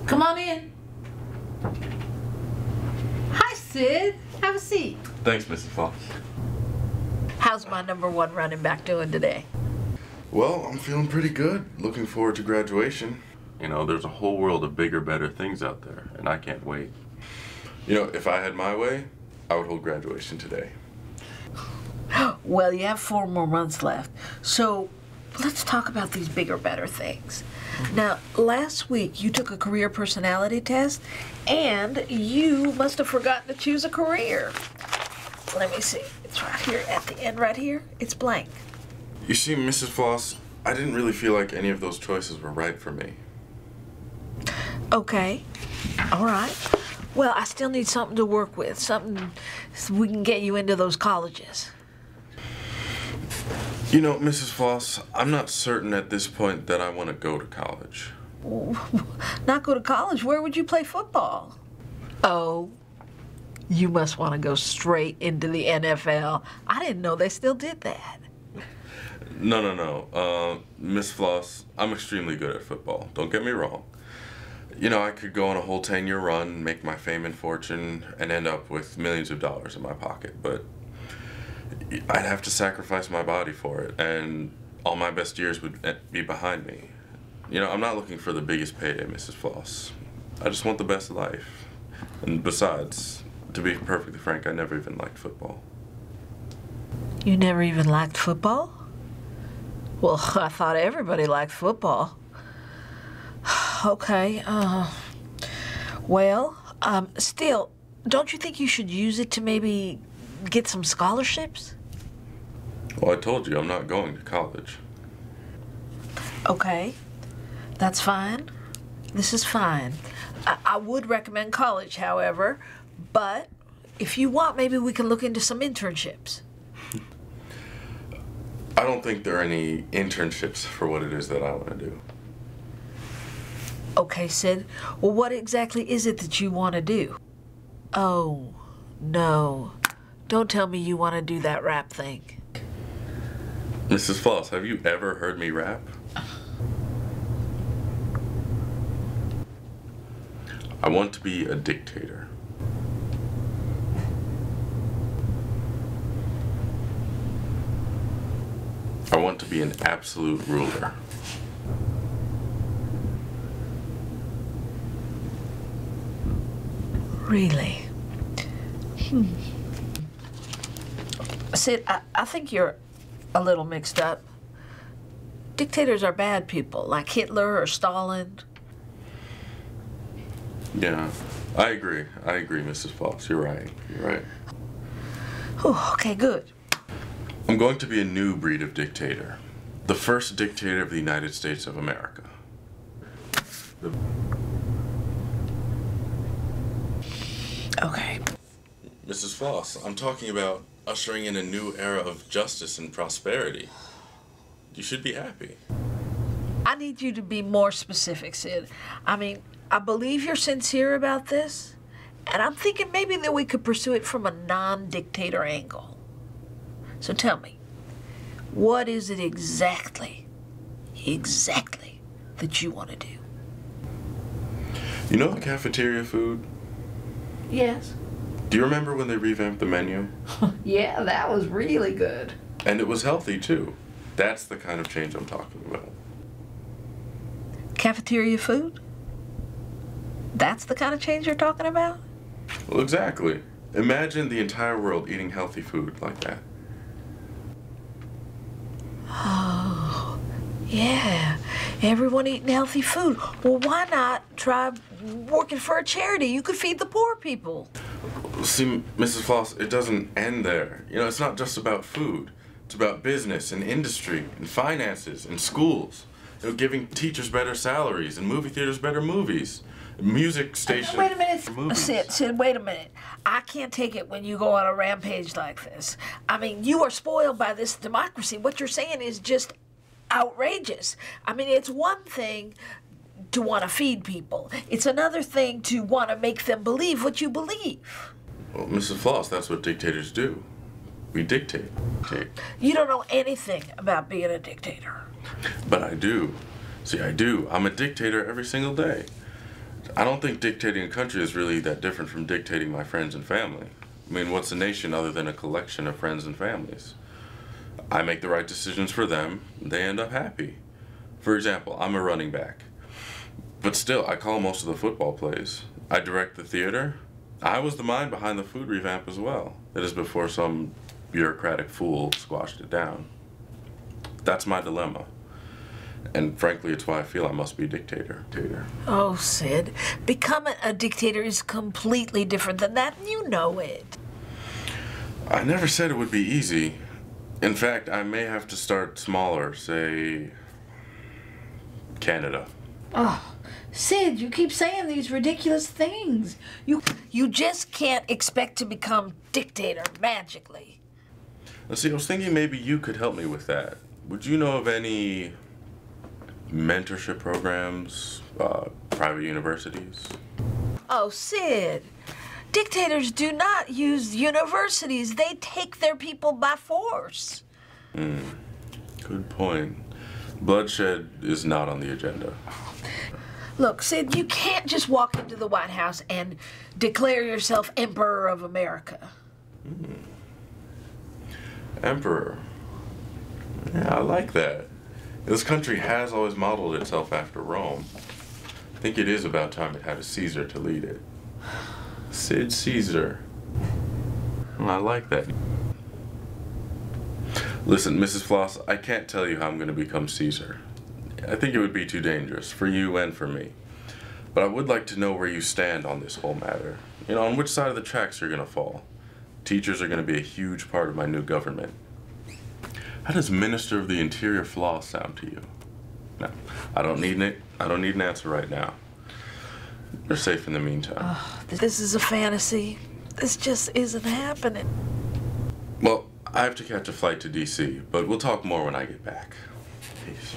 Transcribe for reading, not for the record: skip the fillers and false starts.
Come on in. Hi, Sid. Have a seat. Thanks, Mrs. Fox. How's my #1 running back doing today? Well, I'm feeling pretty good. Looking forward to graduation. You know, there's a whole world of bigger, better things out there, and I can't wait. You know, if I had my way, I would hold graduation today. Well, you have 4 more months left, so let's talk about these bigger, better things. Now, last week you took a career personality test, and you must have forgotten to choose a career. Let me see. It's right here at the end, right here. It's blank. You see, Mrs. Floss, I didn't really feel like any of those choices were right for me. Okay. All right. Well, I still need something to work with, something so we can get you into those colleges. You know, Mrs. Floss, I'm not certain at this point that I want to go to college. Not go to college? Where would you play football? Oh, you must want to go straight into the NFL. I didn't know they still did that. No. Miss Floss, I'm extremely good at football. Don't get me wrong. You know, I could go on a whole 10-year run, make my fame and fortune, and end up with millions of dollars in my pocket, but I'd have to sacrifice my body for it, and all my best years would be behind me. You know, I'm not looking for the biggest payday, Mrs. Floss. I just want the best life. And besides, to be perfectly frank, I never even liked football. You never even liked football? Well, I thought everybody liked football. Okay, still, don't you think you should use it to maybe get some scholarships? Well, I told you I'm not going to college. Okay, that's fine. This is fine. I would recommend college, however, but if you want, maybe we can look into some internships. I don't think there are any internships for what it is that I want to do. Okay, Sid. Well, what exactly is it that you want to do? Oh, no. Don't tell me you want to do that rap thing. Mrs. Floss, have you ever heard me rap? I want to be a dictator. I want to be an absolute ruler. Really? Sid, I think you're a little mixed up. Dictators are bad people, like Hitler or Stalin. Yeah, I agree, Mrs. Fox. You're right. Oh, okay, good. I'm going to be a new breed of dictator. The first dictator of the United States of America. Okay. Mrs. Floss, I'm talking about ushering in a new era of justice and prosperity. You should be happy. I need you to be more specific, Sid. I mean, I believe you're sincere about this, and I'm thinking maybe that we could pursue it from a non-dictator angle. So tell me, what is it exactly that you want to do? You know the cafeteria food? Yes. Do you remember when they revamped the menu? Yeah, that was really good. And it was healthy, too. That's the kind of change I'm talking about. Cafeteria food? That's the kind of change you're talking about? Well, exactly. Imagine the entire world eating healthy food like that. Oh, yeah. Everyone eating healthy food. Well, why not try working for a charity? You could feed the poor people. See, Mrs. Floss, it doesn't end there. You know, it's not just about food. It's about business and industry and finances and schools. You know, giving teachers better salaries and movie theaters better movies. Music stations. Wait a minute, Sid, wait a minute. I can't take it when you go on a rampage like this. I mean, you are spoiled by this democracy. What you're saying is just outrageous. I mean, it's one thing to want to feed people. It's another thing to want to make them believe what you believe. Well, Mrs. Floss, that's what dictators do. We dictate. You don't know anything about being a dictator. But I do. See, I do. I'm a dictator every single day. I don't think dictating a country is really that different from dictating my friends and family. I mean, what's a nation other than a collection of friends and families? I make the right decisions for them, they end up happy. For example, I'm a running back. But still, I call most of the football plays. I direct the theater. I was the mind behind the food revamp as well. It is before some bureaucratic fool squashed it down. That's my dilemma. And frankly, it's why I feel I must be dictator. Oh, Sid, becoming a dictator is completely different than that, and you know it. I never said it would be easy. In fact, I may have to start smaller, say, Canada. Oh, Sid, you keep saying these ridiculous things. You just can't expect to become dictator magically. Let's see, I was thinking maybe you could help me with that. Would you know of any mentorship programs, private universities? Oh, Sid, dictators do not use universities. They take their people by force. Good point. Bloodshed is not on the agenda. Look, Sid, you can't just walk into the White House and declare yourself Emperor of America. Emperor. Yeah, I like that. This country has always modeled itself after Rome. I think it is about time it had a Caesar to lead it. Sid Caesar. Well, I like that. Listen, Mrs. Floss, I can't tell you how I'm going to become Caesar. I think it would be too dangerous, for you and for me. But I would like to know where you stand on this whole matter. You know, on which side of the tracks you're going to fall. Teachers are going to be a huge part of my new government. How does Minister of the Interior Floss sound to you? No, I don't need an answer right now. You're safe in the meantime. Oh, this is a fantasy. This just isn't happening. Well, I have to catch a flight to D.C., but we'll talk more when I get back. Peace.